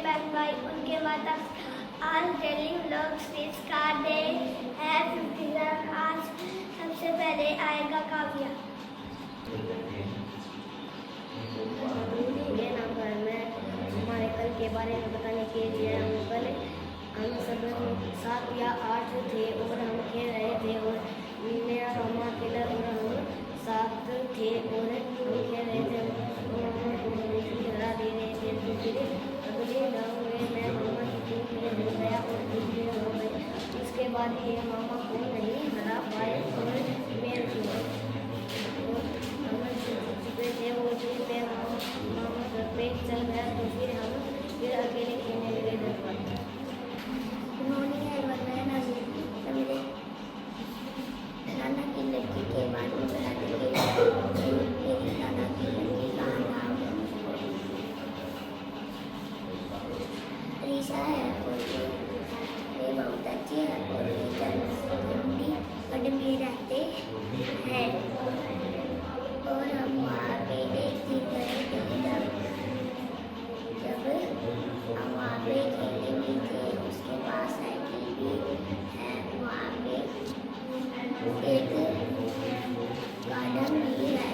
बहन भाई, उनके माता। आज दिल्ली व्लॉग्स का डे है 50। आज सबसे पहले आएगा काव्या। ये नाम पर मैं हमारे कल के बारे में बताने के लिए हम सब 7 या 8 थे और हम खेल रहे थे और मेरा मामा अकेला और हम 7 थे और हम खेल रहे थे हरा दे रहे थे। तो फिर अगले गाँव में मैं मामा की टीम में हो गया और दूसरे हो गए। उसके बाद ये मामा को नहीं हरा पाए और मैं छुपे थे वो फिर मामा घर पे चल गया। तो फिर अकेले खेलने लगे। उन्होंने मेरे नाना की लड़की के बारे में बताने के लिए मेरी नाना की लड़की का नाम रीशा है और ये बहुत अच्छी है और ये गढ़ में रहते हैं और हम वहाँ पे एक दिन गए थे। जब हम वहाँ पे खेलने भी थे, उसके पास साइकिल भी है। वहाँ पे एक गार्डन भी है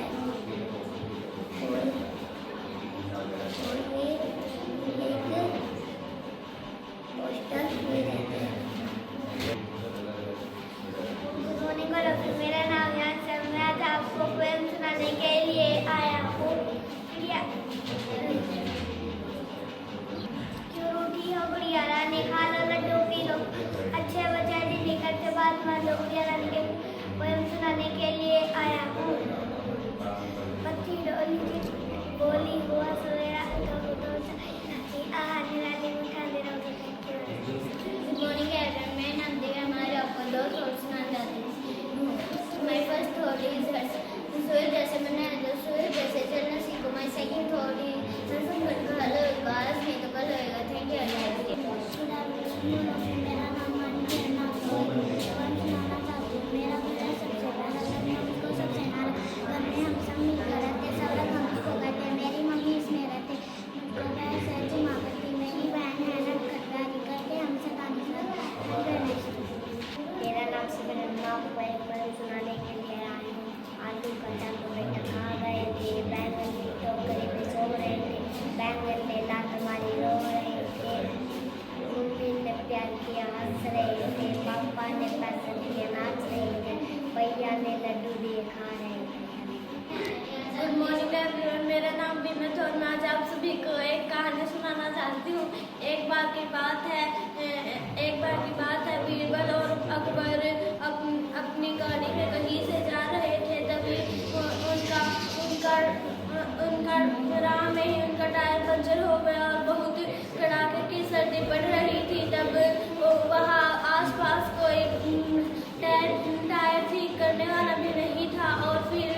और ये एक पोस्टर भी रहते हैं। Good morning all of you. मेरा नाम यान सर। मैं आज आपको पोएम सुनाने के लिए आया हूँ। क्यों रूठी हो गुड़िया रानी, खा लो लड्डू पी लो, अच्छे बच्चे नहीं करते बात मान लो। गुड़िया रानी के पोएम सुनाने के लिए आया हूँ। पत्ती डोली बोली हुआ सवेरा गुड मॉर्निंग एवरीवन। मैं नंदिका हमारे आपको 2 थॉट सुनाना चाहती हूँ। माय फर्स्ट थॉट इज सूर्य जैसे मैंने सूर्य जैसे चलना सीखो। माय सेकंड थॉट इज आज नहीं तो कल होएगा। Thank you. मेरा नाम मानी है। नाम सुनाना चाहती हूँ। मेरा बच्चा सबसे पहला घर में हमको सबसे नारा घर में हम सब मिलकर रहते। सब लोग हमको कहते। मेरी मम्मी इसमें रहते। मुझको मैं सच माँ करती। मेरी बहन है ना खतरारी करके हमसे तानी मेरा नाम से नाम पर सुनाने के लिए आए हूँ। आलू कटा तो बेटा खा गए थे। बैंगन की टोकरी में सो रहे थे। बैंगन ने लात मारी रो रहे थे। मम्मी ने प्यार किया हंस रहे थे। पापा ने पैसे दिए नाच रहे थे। भैया ने लड्डू दिए खा रहे थे। Good morning everyone. मेरा नाम बिमत और मैं आज आप सभी को एक कहानी सुनाना चाहती हूँ। एक बार की बात है बीरबल और अकबर अपनी गाड़ी में कहीं से जा रहे थे। तभी उनका राह में ही उनका टायर पंचर हो गया और बहुत कड़ाके की सर्दी पड़ रही थी। तब वहाँ आसपास कोई टायर ठीक करने वाला भी नहीं था और फिर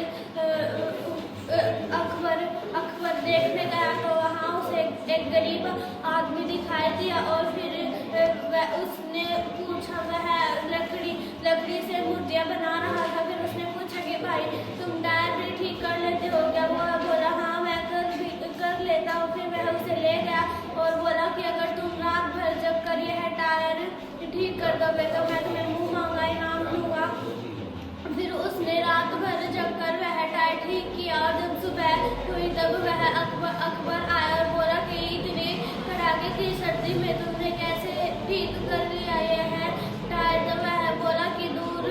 अकबर देखने गया तो वहाँ उसे एक गरीब आदमी दिखाई दिया और फिर उसने पूछा, वह लकड़ी से मूर्तियाँ बना रहा था। फिर उसने पूछा कि भाई तुम टायर भी ठीक कर लेते हो क्या? वो बोला हाँ मैं कर लेता हूँ। फिर वह उसे ले गया और बोला कि अगर तुम रात भर जग कर यह टायर ठीक कर दोगे तो मैं तुम्हें मुँह मांगा इनाम दूंगा। फिर उसने रात भर जग कर वह टायर ठीक किया और जब सुबह हुई तब वह अकबर आया और बोला कि इतने कड़ाके की सर्दी में तुमने कैसे ठीक कर लिया यह टायर? तो वह बोला कि दूर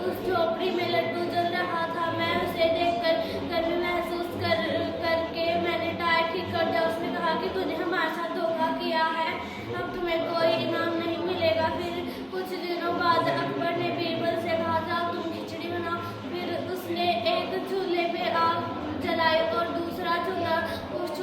उस झोपड़ी में लड्डू जल रहा था। मैं उसे देखकर गर्मी महसूस करके मैंने टायर ठीक कर दिया। उसने कहा कि तुझे हमारे साथ धोखा किया है, अब तुम्हें कोई इनाम नहीं मिलेगा। फिर कुछ दिनों बाद अकबर ने बीरबल से कहा था तुम खिचड़ी बनाओ। फिर उसने एक चूल्हे पे आग जलाई और दूसरा चूल्हा उस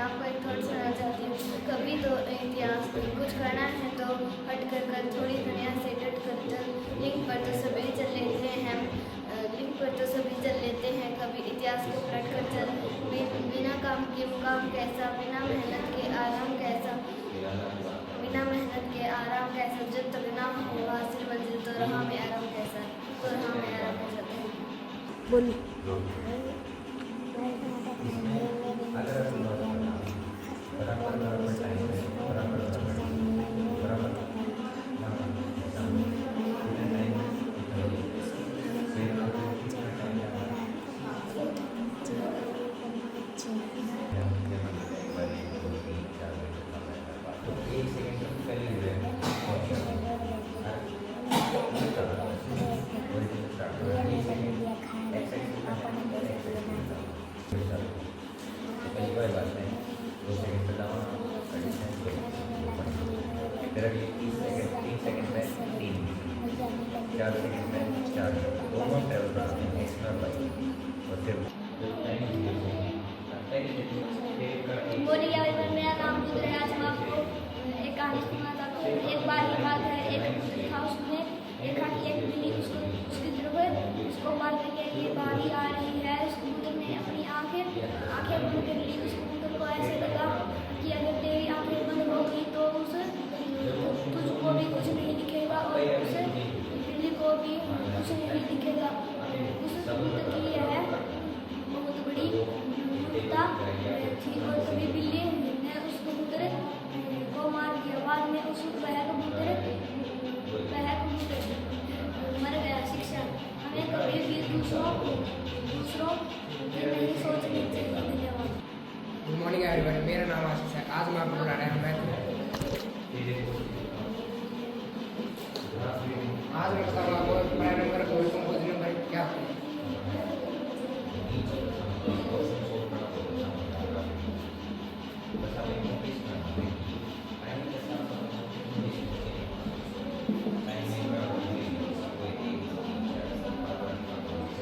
आपको एक थॉट सुनाना चाहती हूँ। कभी तो इतिहास कुछ करना है तो हट कर थोड़ी दुनिया से डट कर चल। लिंक पर तो सभी चल लेते हैं लिंक पर तो सभी चल लेते हैं, कभी इतिहास को पलट कर चल। बिना काम के मुकाम कैसा, बिना मेहनत के आराम कैसा, बिना मेहनत के आराम कैसा, जब तक ना हो हासिल मंजिल तो राह में आराम कैसा, तो राह में आराम कैसा। बोल तेरा 3 सेकंड में 3, 4 सेकंड में 4, दोनों ट्रेवल करते हैं एक्स्ट्रा बाइक और फिर बोलिए अभिमन्यु, मेरा नाम रुद्र है। आज मैं आपको एक कहानी सुनाना चाहता हूँ। एक बार की बात है, एक पुत्र था, उसने देखा कि एक बिल्ली उसकी तरफ उसको मारने के लिए बारी आ रही है। उस कबूतर ने अपनी आंखें बंद कर ली। उस कबूतर को ऐसे लगा कि अगर तेरी आंखें बंद हो गई तो तुझको भी कुछ नहीं दिखेगा और उस बिल्ली को भी कुछ नहीं दिखेगा। उस कबूतर की यह बहुत बड़ी मूर्खता थी और कभी बिल्ली ने उस कबूतर को मार दिया। बाद में वह कबूतर मर गया। शिक्षा, हमें कभी भी दूसरों की नहीं सोचनी चाहिए। धन्यवाद। गुड मॉर्निंग एवरीवन, मेरा नाम आशीष है। आज मैं आपको बता रहा हूँ आज मैं बताऊँगा आपको प्राइम नंबर और कंपोजिट नंबर क्या होते हैं।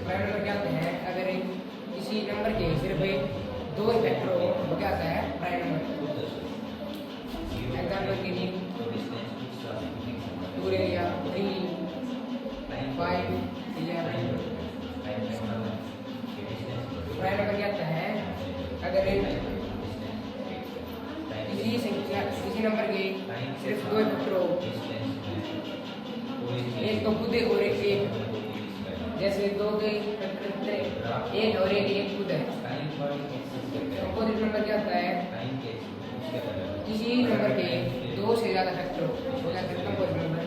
प्राइम नंबर क्या होते हैं? अगर किसी नंबर के सिर्फ 2 फैक्टर हो वो क्या होता है? Prime number. एग्जाम्पल के लिए 2 ले लिया, 3, 5 लिया। प्राइम नंबर क्या होता है? अगर किसी नंबर के सिर्फ 2 फैक्टर हो, एक तो खुद है और एक, जैसे 2 के फैक्टर 1 और 1 खुद है। कंपोजिट नंबर क्या होता है? किसी नंबर के 2 से ज़्यादा फैक्टर हो जाते हैं कंपोजिट नंबर।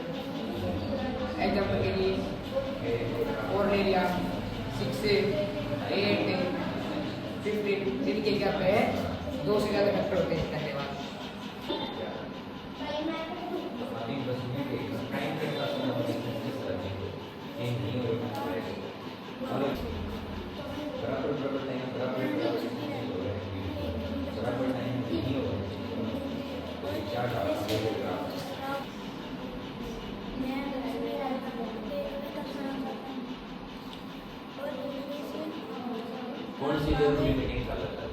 एग्जाम्पल के लिए 4 ले लिया, 6, 8, 15, जिनके क्या होते हैं 2 से ज़्यादा फैक्टर होते हैं। धन्यवाद। कौन सी जरूरी मीटिंग कर लेता है?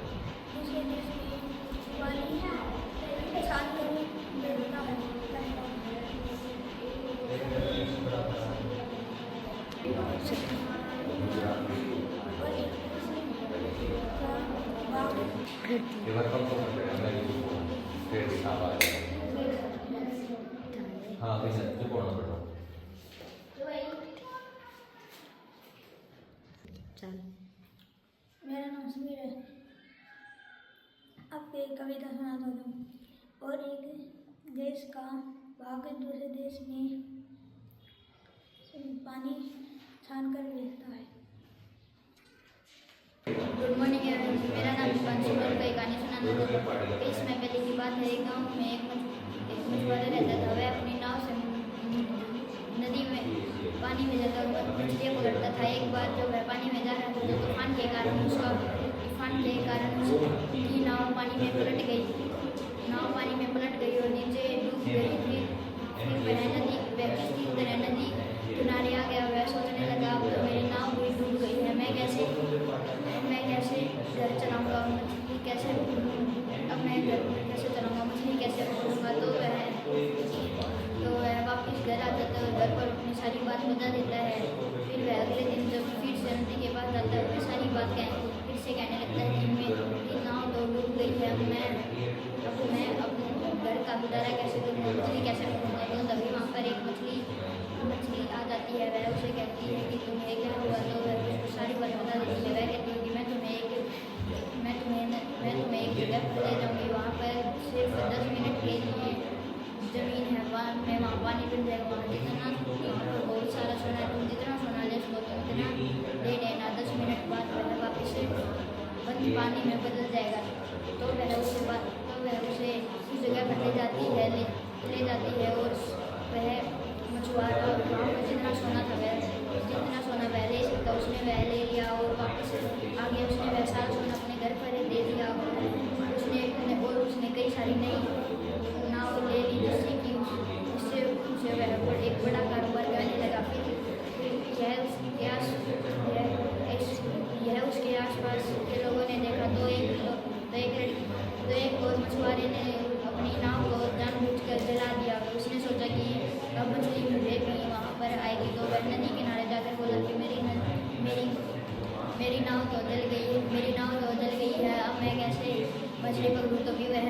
हाँ कैसे पढ़ना पड़ता चल मेरा नाम समीर है। आपको एक कविता सुनाता हूँ। और एक देश का भाग दूसरे देश में पानी छान कर बेचता है। गुड मॉर्निंग एवरीवन, मेरा नाम दीपांशु है। कई कहानी सुनाना चाहता हूँ। इसमें पहले की बात है, एक गाँव में एक मछुआरा रहता था। वह अपनी नाव से नदी में पानी में जाता हुआ मछलियाँ पकड़ता था। एक बार जब वह पानी में जा रहा था तो तूफान के कारण उसकी नाव पानी में पलट गई और नीचे डूब गई। फिर वह किसी तरह नदी किनारे आ गया। वह सोचने लगा, अब तो मेरी नाव भी डूब गई है, मैं कैसे घर चलाऊँगा, कैसे अब अब मैं अपने घर का गुजारा कैसे करूँगा, मछली कैसे पकड़ूँगा। तो तभी वहाँ पर एक मछली आ जाती है। वह उसे कहती है कि तुम्हें क्या हुआ, तो वह उसको सारी बात बता देती है। वह कहती है कि मैं तुम्हें एक जगह पर ले जाऊँगी, वहाँ पर सिर्फ 10 मिनट के लिए ज़मीन है, वहाँ पानी मिल जाएगा। वहाँ बहुत सारा सोना है, तुम जितना सोना ले सको तुम इतना ले लेना। 10 मिनट बाद वह वापस से पानी में बदल जाएगा। तो वह उसे उस जगह पर ले जाती है और वह मछुआरा वहाँ पर जितना सोना वह ले सकता उसने वह ले लिया और वापस आगे उसने वह सारा सोना अपने घर पर ही दे दिया। उसने कई सारी नई नाव ले ली, जिससे कि उससे वह एक बड़ा कारोबार करने लगा। फिर यह उसके आसपास के लोगों ने देखा तो एक और मछुआरे ने अपनी नाव को जानबूझकर जला दिया। उसने सोचा कि अब मछली मुझे भी वहाँ पर आएगी, तो वह नदी किनारे जाकर बोला कि मेरी नाव तो जल गई है, अब मैं कैसे मछली पकड़ूँ। तो भी वह